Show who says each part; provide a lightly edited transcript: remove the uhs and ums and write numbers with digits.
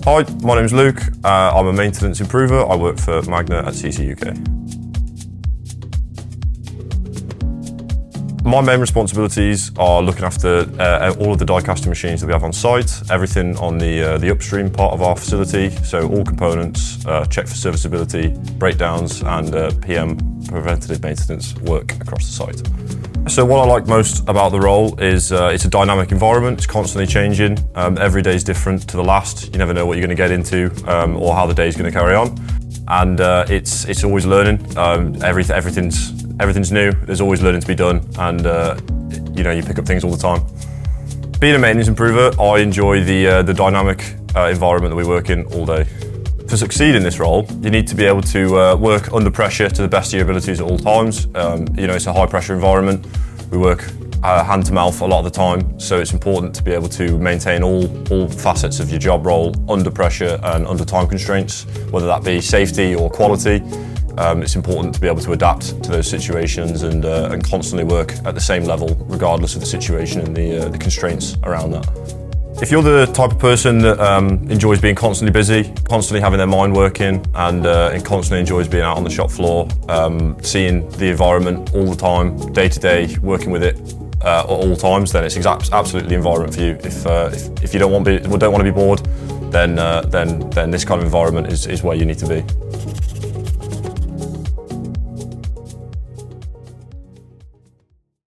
Speaker 1: Hi, my name's Luke. I'm a maintenance improver. I work for Magna at CC UK. My main responsibilities are looking after all of the die casting machines that we have on site, everything on the upstream part of our facility, so all components, check for serviceability, breakdowns and PM preventative maintenance work across the site. So what I like most about the role is it's a dynamic environment, it's constantly changing, every day is different to the last, you never know what you're going to get into or how the day is going to carry on, and it's always learning, everything's new, there's always learning to be done, and you pick up things all the time. Being a maintenance improver, I enjoy the dynamic environment that we work in all day. To succeed in this role, you need to be able to work under pressure to the best of your abilities at all times. It's a high pressure environment. We work hand to mouth a lot of the time, so it's important to be able to maintain all facets of your job role under pressure and under time constraints, whether that be safety or quality. It's important to be able to adapt to those situations and constantly work at the same level regardless of the situation and the constraints around that. If you're the type of person that enjoys being constantly busy, constantly having their mind working and constantly enjoys being out on the shop floor, seeing the environment all the time, day to day, working with it at all times, then it's absolutely the environment for you. If you don't want to be bored, then this kind of environment is where you need to be.